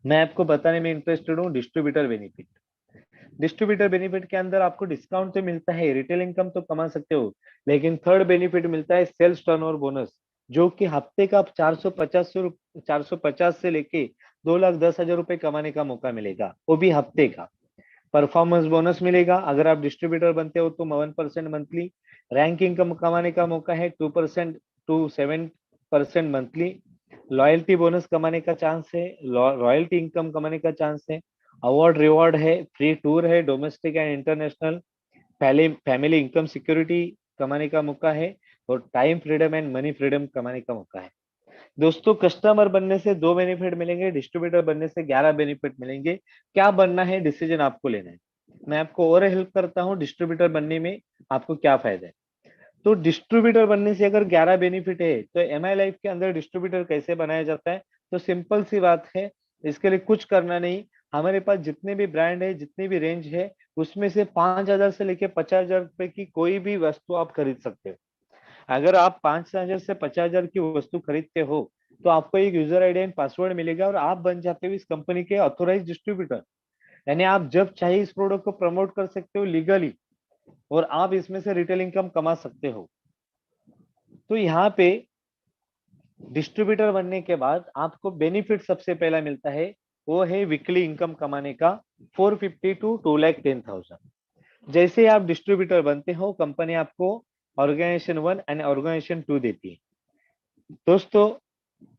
मैं आपको बताने में इंटरेस्टेड हूँ डिस्ट्रीब्यूटर बेनिफिट। डिस्ट्रीब्यूटर बेनिफिट के अंदर आपको डिस्काउंट तो मिलता है, रिटेल इनकम तो कमा सकते हो, लेकिन थर्ड बेनिफिट मिलता है सेल्स टर्नओवर बोनस, जो कि हफ्ते का आप 450 से लेके 2,10,000 रुपए कमाने का मौका मिलेगा, वो भी हफ्ते का। परफॉर्मेंस बोनस मिलेगा, अगर आप डिस्ट्रीब्यूटर बनते हो तो 1% मंथली। रैंक इनकम कमाने का मौका है 2% to 7% मंथली। लॉयल्टी बोनस कमाने का चांस है, रॉयल्टी इनकम कमाने का चांस है। अवार्ड रिवॉर्ड है, फ्री टूर है डोमेस्टिक एंड इंटरनेशनल। पहले फैमिली इनकम सिक्योरिटी कमाने का मौका है, और time freedom and money freedom कमाने का मौका है। दोस्तों कस्टमर बनने से दो बेनिफिट मिलेंगे, डिस्ट्रीब्यूटर बनने से 11 बेनिफिट मिलेंगे। क्या बनना है डिसीजन आपको लेना है। मैं आपको और हेल्प करता हूँ डिस्ट्रीब्यूटर बनने में आपको क्या फायदा है। तो डिस्ट्रीब्यूटर बनने से अगर 11 बेनिफिट है तो एम आई लाइफ के अंदर डिस्ट्रीब्यूटर कैसे बनाया जाता है, तो सिंपल सी बात है, इसके लिए कुछ करना नहीं। हमारे पास जितने भी ब्रांड है, जितनी भी रेंज है, उसमें से 5,000 से लेके 50,000 रुपए की कोई भी वस्तु आप खरीद सकते हो। अगर आप 5,000 से 50,000 की वस्तु खरीदते हो तो आपको एक यूजर आईडी एंड पासवर्ड मिलेगा और आप बन जाते हो इस कंपनी के ऑथोराइज डिस्ट्रीब्यूटर। यानी आप जब चाहे इस प्रोडक्ट को प्रमोट कर सकते हो लीगली, और आप इसमें से रिटेल इनकम कमा सकते हो। तो यहाँ पे डिस्ट्रीब्यूटर बनने के बाद आपको बेनिफिट सबसे पहला मिलता है, वो है वीकली इनकम कमाने का 450 to 2,10,000। जैसे ही आप डिस्ट्रीब्यूटर बनते हो, कंपनी आपको ऑर्गेनाइजेशन 1 एंड ऑर्गेनाइजेशन 2 देती है। दोस्तों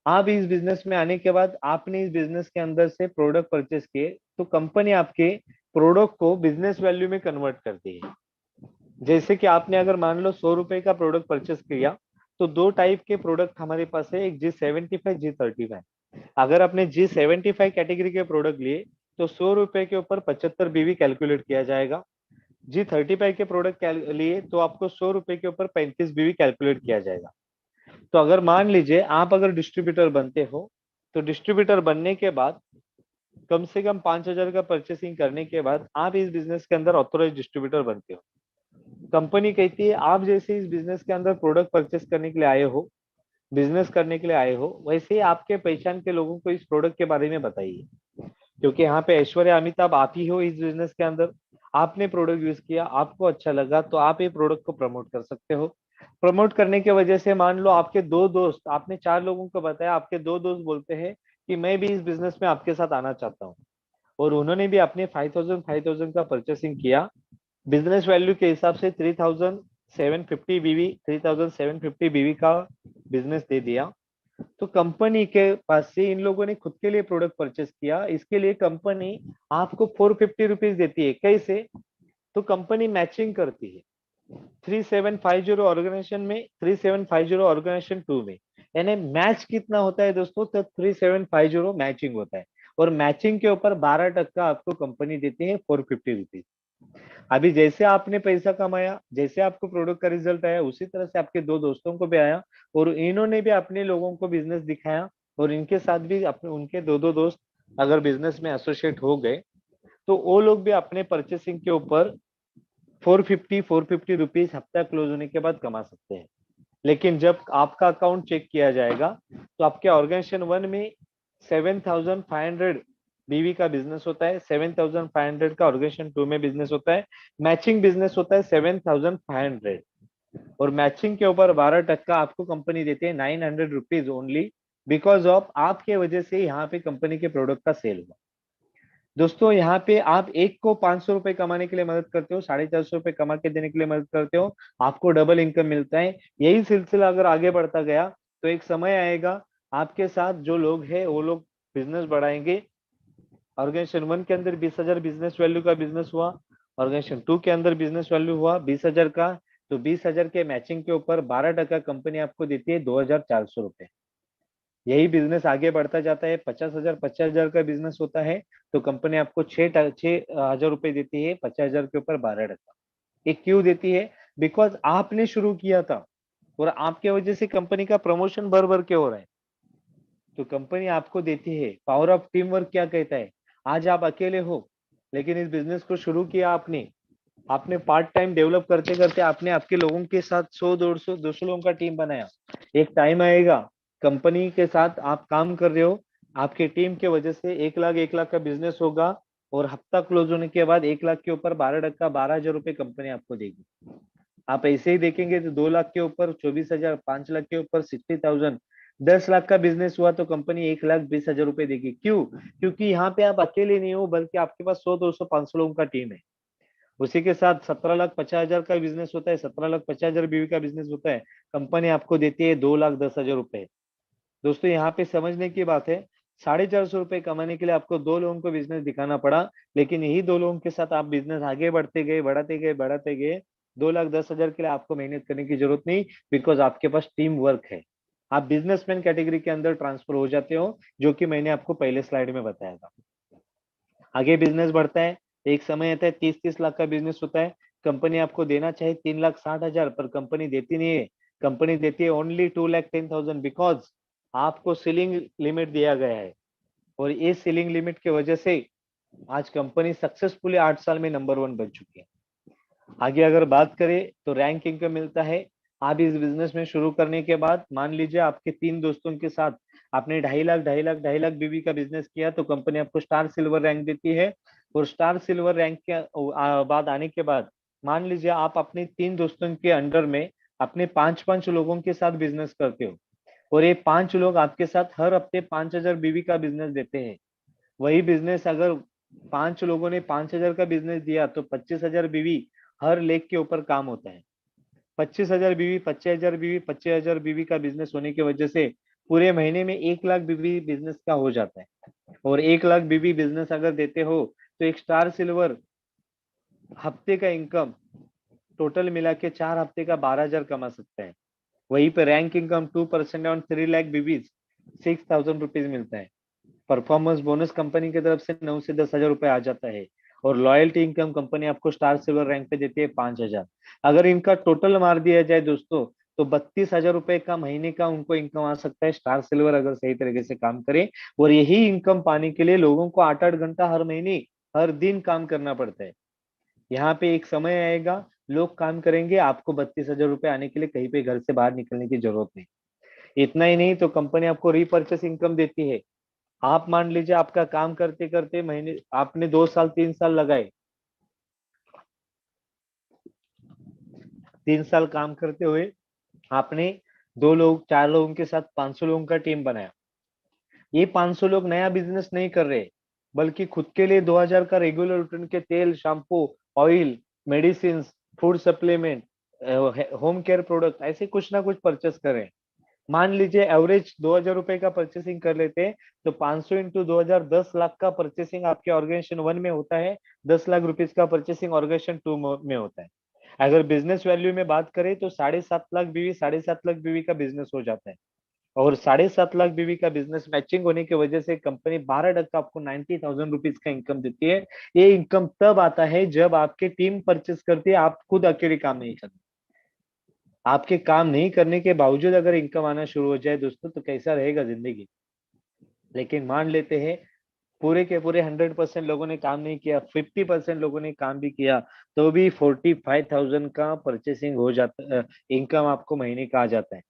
आप इस बिजनेस में आने के बाद आपने इस बिजनेस के अंदर से प्रोडक्ट परचेस किए तो कंपनी आपके प्रोडक्ट को बिजनेस वैल्यू में कन्वर्ट करती है। जैसे कि आपने अगर मान लो 100 रुपए का प्रोडक्ट परचेस किया, तो दो टाइप के प्रोडक्ट हमारे पास है, एक G75 G35। अगर आपने G75 कैटेगरी के प्रोडक्ट लिए तो 100 रुपए के ऊपर 75 बीवी कैलकुलेट किया जाएगा। G35 के प्रोडक्ट लिए तो आपको 100 रुपए के ऊपर 35 बीवी कैलकुलेट किया जाएगा। तो अगर मान लीजिए आप अगर डिस्ट्रीब्यूटर बनते हो, तो डिस्ट्रीब्यूटर बनने के बाद कम से कम 5,000 का परचेसिंग करने के बाद आप इस बिजनेस के अंदर ऑथोराइज डिस्ट्रीब्यूटर बनते हो। कंपनी कहती है आप जैसे इस बिजनेस के अंदर प्रोडक्ट परचेस करने के लिए आए हो, बिजनेस करने के लिए आए हो, वैसे ही आपके पहचान के लोगों को इस प्रोडक्ट के बारे में बताइए। क्योंकि यहाँ पे ऐश्वर्या अमिताभ आप ही हो इस बिजनेस के अंदर, आपने प्रोडक्ट यूज किया, आपको अच्छा लगा, तो आप ये प्रोडक्ट को प्रमोट कर सकते हो। प्रमोट करने की वजह से मान लो आपके दो दोस्त, आपने चार लोगों को बताया, आपके दो दोस्त बोलते हैं कि मैं भी इस बिजनेस में आपके साथ आना चाहता हूँ, और उन्होंने भी अपने 5,000 का परचेसिंग किया। बिजनेस वैल्यू के हिसाब से 3,750 बीवी का बिजनेस दे दिया। तो कंपनी के पास से इन लोगों ने खुद के लिए प्रोडक्ट परचेस किया, इसके लिए कंपनी आपको 450 रुपीज देती है। कैसे? तो कंपनी मैचिंग करती है 3750 ऑर्गेनाइजेशन में, 3750 ऑर्गेनाइजेशन 2 में। यानी मैच कितना होता है दोस्तों, तो 3750 मैचिंग होता है, और मैचिंग के ऊपर 12% आपको कंपनी देती है 450 रुपीज। अभी जैसे आपने पैसा कमाया, जैसे आपको प्रोडक्ट का रिजल्ट आया, उसी तरह से आपके दो दोस्तों को भी आया, और इन्होंने भी अपने लोगों को बिजनेस दिखाया, और इनके साथ भी अपने उनके दो दो दोस्त अगर बिजनेस में एसोसिएट हो गए, तो वो लोग भी अपने परचेसिंग के ऊपर 450 हफ्ता क्लोज होने के बाद कमा सकते हैं। लेकिन जब आपका अकाउंट चेक किया जाएगा तो आपके ऑर्गेनाइजेशन 1 में 7,500 बीवी का बिजनेस होता है, 7,500 का ऑर्गेनाइजेशन 2 में बिजनेस होता है। मैचिंग बिजनेस होता है 7,500, और मैचिंग के ऊपर 12% आपको कंपनी देती है 900 रुपीज ओनली बिकॉज ऑफ आपके वजह से यहाँ पे कंपनी के प्रोडक्ट का सेल हुआ। दोस्तों यहाँ पे आप एक को 500 रुपए कमाने के लिए मदद करते हो, 450 रुपए कमा के देने के लिए मदद करते हो, आपको डबल इनकम मिलता है। यही सिलसिला अगर आगे बढ़ता गया तो एक समय आएगा आपके साथ जो लोग हैं वो लोग बिजनेस बढ़ाएंगे। ऑर्गेनाइजेशन 1 के अंदर 20,000 बिजनेस वैल्यू का बिजनेस हुआ, ऑर्गेनाइजेशन 2 के अंदर बिजनेस वैल्यू हुआ 20,000 का, तो 20,000 के मैचिंग के ऊपर 12% कंपनी आपको देती है 2,400 रुपए। यही बिजनेस आगे बढ़ता जाता है, 50,000 का बिजनेस होता है तो कंपनी आपको 6,000 रुपए देती है 50,000 के ऊपर 12%। ये क्यों देती है? बिकॉज आपने शुरू किया था और आपके वजह से कंपनी का प्रमोशन भर भर के हो रहा है, तो कंपनी आपको देती है। पावर ऑफ टीम वर्क क्या कहता है? आज आप अकेले हो लेकिन इस बिजनेस को शुरू किया आपने, आपने पार्ट टाइम डेवलप करते करते आपने आपके लोगों के साथ 100, 150, 200 लोगों का टीम बनाया। एक टाइम आएगा कंपनी के साथ आप काम कर रहे हो, आपके टीम के वजह से 1 लाख का बिजनेस होगा और हफ्ता क्लोज होने के बाद 1 लाख के ऊपर 12% 12,000 रुपए कंपनी आपको देगी। आप ऐसे ही देखेंगे तो 2 लाख के ऊपर 24,000, 5 लाख के ऊपर 60,000, 10 लाख का बिजनेस हुआ तो कंपनी 1,20,000 रुपए देगी। क्यों? क्योंकि यहाँ पे आप अकेले नहीं हो बल्कि आपके पास 100, 200, 500 लोगों का टीम है। उसी के साथ 17,50,000 का बिजनेस होता है, 17,50,000 बीवी का बिजनेस होता है, कंपनी आपको देती है 2,10,000 रुपए। दोस्तों यहाँ पे समझने की बात है, 450 रुपए कमाने के लिए आपको दो लोगों को बिजनेस दिखाना पड़ा, लेकिन यही दो लोगों के साथ आप बिजनेस आगे बढ़ते गए, बढ़ाते गए, बढ़ाते गए। 2,10,000 के लिए आपको मेहनत करने की जरूरत नहीं, बिकॉज आपके पास टीम वर्क है। आप बिजनेसमैन कैटेगरी के अंदर ट्रांसफर हो जाते हो, जो कि मैंने आपको पहले स्लाइड में बताया था। आगे बिजनेस बढ़ता है, एक समय आता है 30-30 लाख का बिजनेस होता है, कंपनी आपको देना चाहे 3,60,000 पर कंपनी देती नहीं है। कंपनी देती है ओनली 2,10,000 बिकॉज आपको सीलिंग लिमिट दिया गया है। और इस सीलिंग लिमिट की वजह से आज कंपनी सक्सेसफुली 8 साल में नंबर 1 बन चुकी है। आगे अगर बात करें तो रैंक इनकम मिलता है। आप इस बिजनेस में शुरू करने के बाद मान लीजिए आपके 3 दोस्तों के साथ आपने 2.5 लाख 2.5 लाख बीवी का बिजनेस किया तो कंपनी आपको स्टार सिल्वर रैंक देती है। और स्टार सिल्वर रैंक के बाद आने के बाद मान लीजिए आप अपने 3 दोस्तों के अंडर में अपने 5-5 लोगों के साथ बिजनेस करते हो और ये 5 लोग आपके साथ हर हफ्ते 5,000 बीवी का बिजनेस देते हैं। वही बिजनेस अगर 5 लोगों ने 5,000 का बिजनेस दिया तो 25,000 बीवी हर लेग के ऊपर काम होता है। 25,000 बीवी, 25,000 बीवी, 25,000 बीवी का बिजनेस होने की वजह से पूरे महीने में 1 लाख बीवी बिजनेस का हो जाता है। और 1 लाख बीवी बिजनेस अगर देते हो तो एक स्टार सिल्वर हफ्ते का इनकम टोटल मिला के 4 हफ्ते का 12,000 कमा सकता है। वहीं पे रैंक इनकम 2% ऑन 3 लाख बीवीज 6,000 रुपीज मिलता है। परफॉर्मेंस बोनस कंपनी की तरफ से 9 से 10,000 रुपए आ जाता है। और लॉयल्टी इनकम कंपनी आपको स्टार सिल्वर रैंक पे देती है 5,000। अगर इनका टोटल मार दिया जाए दोस्तों तो 32,000 रुपए का महीने का उनको इनकम आ सकता है स्टार सिल्वर अगर सही तरीके से काम करे। और यही इनकम पाने के लिए लोगों को 8-8 घंटा हर महीने हर दिन काम करना पड़ता है। यहाँ पे एक समय आएगा लोग काम करेंगे, आपको 32,000 रुपए आने के लिए कहीं पे घर से बाहर निकलने की जरूरत नहीं। इतना ही नहीं तो कंपनी आपको रीपर्चेस इनकम देती है। आप मान लीजिए आपका काम करते करते महीने आपने 2 साल 3 साल लगाए, 3 साल काम करते हुए आपने 2 लोग 4 लोगों के साथ 500 लोगों का टीम बनाया। ये 500 लोग नया बिजनेस नहीं कर रहे बल्कि खुद के लिए 2,000 का रेगुलर रूटीन के तेल, shampoo, oil, medicine, food supplement, home care product ऐसे कुछ ना कुछ परचेस करें। मान लीजिए एवरेज 2,000 रुपए का परचेसिंग कर लेते हैं तो 500 इंटू 2,000 10 लाख का परचेसिंग आपके ऑर्गेनाइजेशन 1 में होता है, 10 लाख रुपीज का परचेसिंग ऑर्गेनाइजेशन 2 में होता है। अगर बिजनेस वैल्यू में बात करें तो 7.5 लाख बीवी 7.5 लाख बीवी का बिजनेस हो जाता है। और 7.5 लाख बीवी का बिजनेस मैचिंग होने की वजह से कंपनी 12% आपको 90,000 रुपीज का इनकम देती है। ये इनकम तब आता है जब आपकी टीम परचेस करती है, आप खुद अकेले काम नहीं करते। आपके काम नहीं करने के बावजूद अगर इनकम आना शुरू हो जाए दोस्तों तो कैसा रहेगा जिंदगी। लेकिन मान लेते हैं पूरे के पूरे 100% लोगों ने काम नहीं किया, 50% लोगों ने काम भी किया तो भी 45,000 का परचेसिंग हो जाता, इनकम आपको महीने का आ जाता है।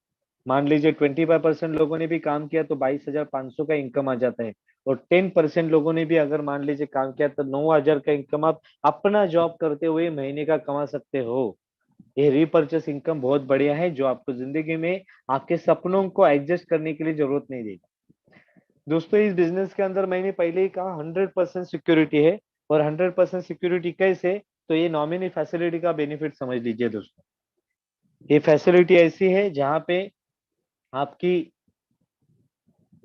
मान लीजिए 25% लोगों ने भी काम किया तो 22,500 का इनकम आ जाता है। और 10% लोगों ने भी अगर मान लीजिए काम किया तो 9,000 का इनकम आप अपना जॉब करते हुए महीने का कमा सकते हो। ये रीपर्चेस इनकम बहुत बढ़िया है जो आपको जिंदगी में आपके सपनों को एडजस्ट करने के लिए जरूरत नहीं देगा। दोस्तों इस बिजनेस के अंदर मैंने पहले ही कहा 100% सिक्योरिटी है। और 100% सिक्योरिटी कैसे? तो ये नॉमिनी फैसिलिटी का बेनिफिट समझ लीजिए दोस्तों। ये फैसिलिटी ऐसी है जहाँ पे आपकी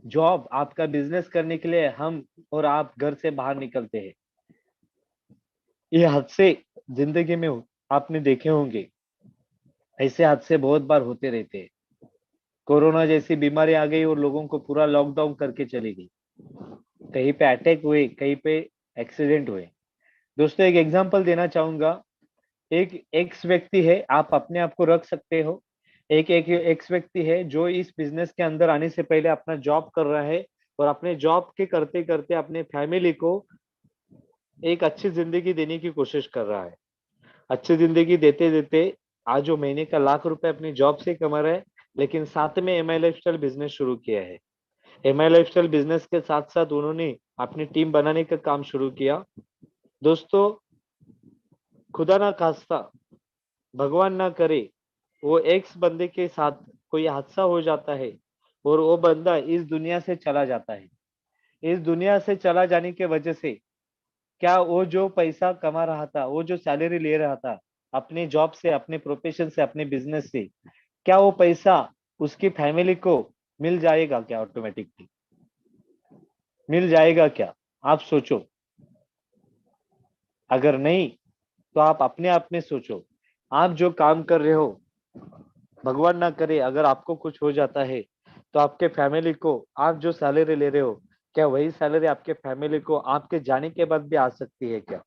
जॉब, आपका बिजनेस करने के लिए हम और आप घर से बाहर निकलते हैं। ये हादसे जिंदगी में आपने देखे होंगे, ऐसे हादसे बहुत बार होते रहते हैं। कोरोना जैसी बीमारी आ गई और लोगों को पूरा लॉकडाउन करके चली गई। कहीं पे अटैक हुए, कहीं पे एक्सीडेंट हुए। दोस्तों एक एग्जांपल देना चाहूंगा। एक एक्स व्यक्ति है, आप अपने आप को रख सकते हो। एक एक एक्स व्यक्ति है जो इस बिजनेस के अंदर आने से पहले अपना जॉब कर रहा है, और अपने जॉब के करते करते अपने फैमिली को एक अच्छी जिंदगी देने की कोशिश कर रहा है। अच्छी जिंदगी देते देते आज वो महीने का लाख रुपए अपनी जॉब से कमा रहा है, लेकिन साथ में एमआई लाइफस्टाइल बिजनेस शुरू किया है। एमआई लाइफस्टाइल बिजनेस के साथ साथ उन्होंने अपनी टीम बनाने का काम शुरू किया। दोस्तों खुदा ना खास्ता, भगवान ना करे, वो एक्स बंदे के साथ कोई हादसा हो जाता है और वो बंदा इस दुनिया से चला जाता है। इस दुनिया से चला जाने की वजह से क्या वो जो पैसा कमा रहा था, वो जो सैलरी ले रहा था अपने जॉब से, अपने प्रोफेशन से, अपने बिजनेस से, क्या वो पैसा उसकी फैमिली को मिल जाएगा क्या? ऑटोमेटिकली मिल जाएगा क्या? आप सोचो। अगर नहीं, तो आप अपने आप में सोचो। आप जो काम कर रहे हो, भगवान ना करे अगर आपको कुछ हो जाता है, तो आपके फैमिली को आप जो सैलरी ले रहे हो, क्या वही सैलरी आपके फैमिली को आपके जाने के बाद भी आ सकती है क्या?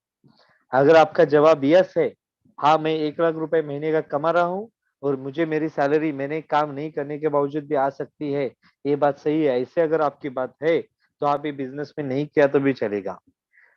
अगर आपका जवाब यस है, हाँ मैं 1 लाख रुपए महीने का कमा रहा हूँ और मुझे मेरी सैलरी मैंने काम नहीं करने के बावजूद भी आ सकती है, ये बात सही है, ऐसे अगर आपकी बात है, तो आप ये बिजनेस में नहीं किया तो भी चलेगा।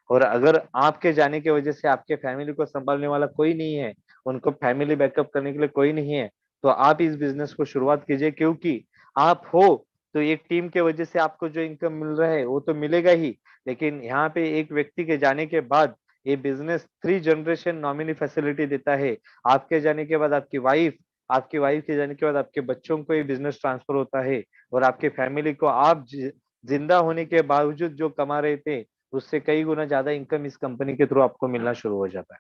और अगर आपके जाने की वजह से आपके फैमिली को संभालने वाला कोई नहीं है, उनको फैमिली बैकअप करने के लिए कोई नहीं है, तो आप इस बिजनेस को शुरुआत कीजिए। क्योंकि आप हो तो एक टीम के वजह से आपको जो इनकम मिल रहा है वो तो मिलेगा ही, लेकिन यहाँ पे एक व्यक्ति के जाने के बाद ये बिजनेस 3 जनरेशन नॉमिनी फैसिलिटी देता है। आपके जाने के बाद आपकी वाइफ के जाने के बाद आपके बच्चों को ये बिजनेस ट्रांसफर होता है, और आपके फैमिली को आप जिंदा होने के बावजूद जो कमा रहे थे, उससे कई गुना ज्यादा इनकम इस कंपनी के थ्रू आपको मिलना शुरू हो जाता है।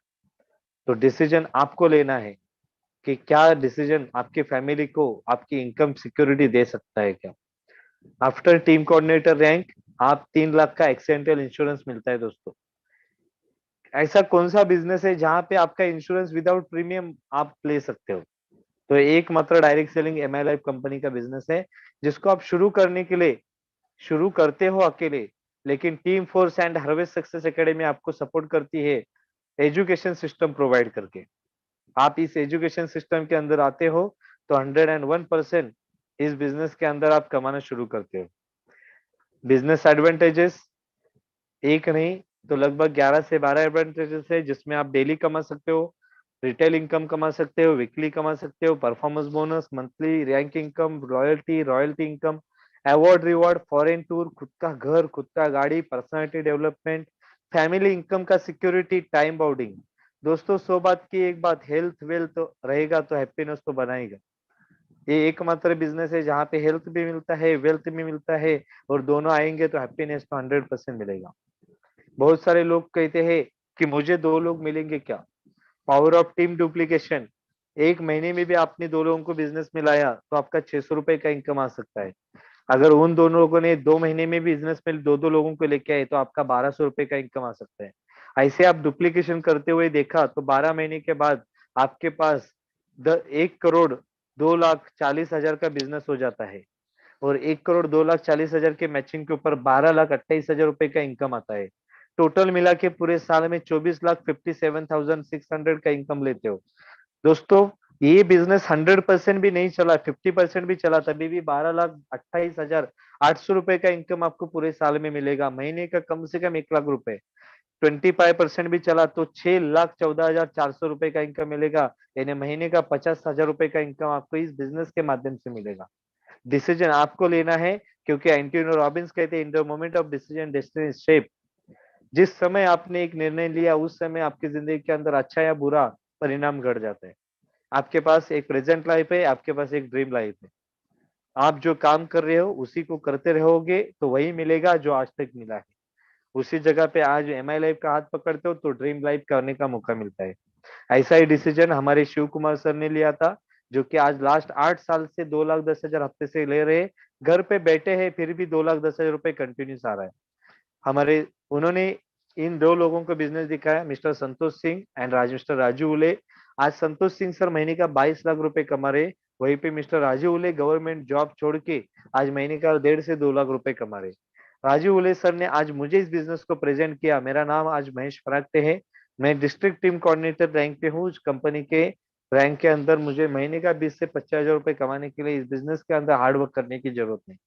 तो डिसीजन आपको लेना है कि क्या डिसीजन आपकी फैमिली को आपकी इनकम सिक्योरिटी दे सकता है क्या। आफ्टर टीम कोऑर्डिनेटर रैंक, आप 3 लाख का एक्सीडेंटल इंश्योरेंस मिलता है दोस्तों। ऐसा कौन सा बिजनेस है जहां पे आपका इंश्योरेंस विदाउट प्रीमियम आप ले सकते हो? तो एक मात्र direct selling MI life company का बिजनेस है, जिसको आप शुरू करने के लिए शुरू करते हो अकेले, लेकिन team force and harvest success academy आपको सपोर्ट करती है एजुकेशन सिस्टम प्रोवाइड करके। आप इस एजुकेशन सिस्टम के अंदर आते हो तो 101% इस बिजनेस के अंदर आप कमाना शुरू करते हो। बिजनेस एडवांटेजेस एक नहीं तो लगभग 11 से 12 एडवांटेजेस है, जिसमें आप डेली कमा सकते हो, रिटेल इनकम कमा सकते हो, वीकली कमा सकते हो, performance bonus, monthly rank income, royalty income, award reward, foreign tour, खुद का घर, खुद का गाड़ी, पर्सनालिटी डेवलपमेंट, फैमिली इनकम का सिक्योरिटी, टाइम बाउंडिंग। दोस्तों 100 बात की एक बात, हेल्थ वेल्थ तो रहेगा तो हैप्पीनेस तो बनाएगा। ये एकमात्र बिजनेस है जहाँ पे हेल्थ भी मिलता है, वेल्थ भी मिलता है, और दोनों आएंगे तो हैप्पीनेस तो 100% मिलेगा। बहुत सारे लोग कहते हैं कि मुझे 2 लोग मिलेंगे क्या? Power of team duplication. एक महीने में भी आपने 2 लोगों को बिजनेस में लाया तो आपका 600 रुपए का इनकम आ सकता है। अगर उन दोनों लोगों ने 2 महीने में भी बिजनेस में दो दो लोगों को लेके आए तो आपका 1200 रुपए का इनकम आ सकता है। ऐसे आप डुप्लीकेशन करते हुए देखा तो 12 महीने के बाद आपके पास 1 करोड़ 2 लाख 40 हजार का बिजनेस हो जाता है। और 1 करोड़ 2 लाख 40 हजार के मैचिंग के ऊपर 12 लाख 28 हजार रुपए का इनकम आता है। टोटल मिला के पूरे साल में 24 लाख 57,600 का इनकम लेते हो। दोस्तों ये बिजनेस 100% भी नहीं चला, 50% भी चला, तभी भी 12 लाख 28 हजार 800 रुपए का इनकम आपको पूरे साल में मिलेगा, महीने का कम से कम 1 लाख रुपए। 25% भी चला तो 6 लाख 14 हजार 400 रुपए का इनकम मिलेगा, यानी महीने का 50 हजार रुपए का इनकम आपको इस बिजनेस के माध्यम से मिलेगा। डिसीजन आपको लेना है, क्योंकि एंटोनियो रॉबिन्स कहते हैं in the moment of decision destiny shape. जिस समय आपने एक निर्णय लिया उस समय आपकी जिंदगी के अंदर अच्छा या बुरा परिणाम घट जाता है। आपके पास एक प्रेजेंट लाइफ है, आपके पास एक ड्रीम लाइफ है। आप जो काम कर रहे हो उसी को करते रहोगे तो वही मिलेगा जो आज तक मिला है। उसी जगह पे आज MI लाइफ का हाथ पकड़ते हो तो ड्रीम लाइफ करने का मौका मिलता है। ऐसा ही डिसीजन हमारे शिव कुमार सर ने लिया था, जो कि आज लास्ट 8 साल से 2,10,000 हफ्ते से ले रहे हैं। घर पे बैठे हैं फिर भी 2,10,000 रुपए कंटिन्यूस आ रहा है। हमारे उन्होंने इन दो लोगों को बिजनेस दिखाया, mister Santosh Singh and mister Raju उले। आज संतोष सिंह सर महीने का 22 लाख रुपए कमा रहे। वहीं पे मिस्टर राजू उले गवर्नमेंट जॉब छोड़ के आज महीने का 1.5 से 2 लाख रुपए कमा रहे। राजू उले सर ने आज मुझे इस बिजनेस को प्रेजेंट किया। मेरा नाम आज महेश फरागटे है। मैं डिस्ट्रिक्ट टीम कोऑर्डिनेटर रैंक पे हूँ उस कंपनी के। रैंक के अंदर मुझे महीने का 20 से 25 हजार रुपए कमाने के लिए इस बिजनेस के अंदर हार्ड वर्क करने की जरूरत नहीं।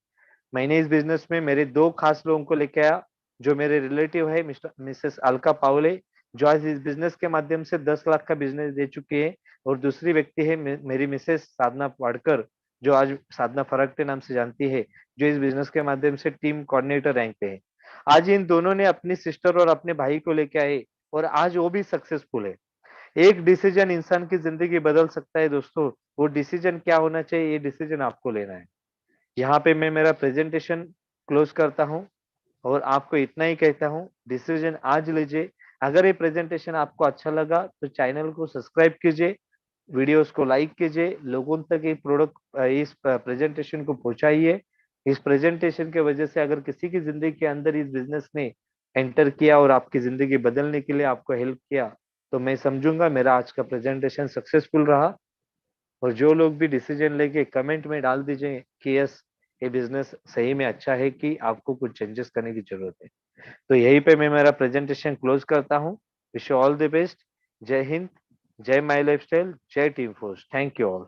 मैंने इस बिजनेस में मेरे दो खास लोगों को लेके आया, जो मेरे रिलेटिव है मिस्टर मिसेस अलका पावले, जो आज इस बिजनेस के माध्यम से 10 लाख का बिजनेस दे चुके हैं। और दूसरी व्यक्ति है मेरी मिसेस साधना वाडकर, जो आज साधना फरक के नाम से जानती है, जो इस बिजनेस के माध्यम से टीम कोऑर्डिनेटर रैंक पे है। आज इन दोनों ने अपनी सिस्टर और अपने भाई को लेके आए और आज वो भी सक्सेसफुल है। एक डिसीजन इंसान की जिंदगी बदल सकता है दोस्तों। वो डिसीजन क्या होना चाहिए, ये डिसीजन आपको लेना है। यहाँ पे मैं मेरा प्रेजेंटेशन क्लोज करता हूँ और आपको इतना ही कहता हूँ, डिसीजन आज लीजिए। अगर ये प्रेजेंटेशन आपको अच्छा लगा तो चैनल को सब्सक्राइब कीजिए, वीडियोस को लाइक कीजिए, लोगों तक ये प्रोडक्ट इस प्रेजेंटेशन को पहुंचाइए। इस प्रेजेंटेशन के वजह से अगर किसी की जिंदगी के अंदर इस बिजनेस ने एंटर किया और आपकी जिंदगी बदलने के लिए आपको हेल्प किया, तो मैं समझूंगा मेरा आज का प्रेजेंटेशन सक्सेसफुल रहा। और जो लोग भी डिसीजन लेके कमेंट में डाल दीजिए कि यस, ये बिजनेस सही में अच्छा है कि आपको कुछ चेंजेस करने की जरूरत है। तो यहीं पे मैं मेरा प्रेजेंटेशन क्लोज करता हूँ। Wish you all the best. जय हिंद, जय माई लाइफस्टाइल, जय team force. Thank you all.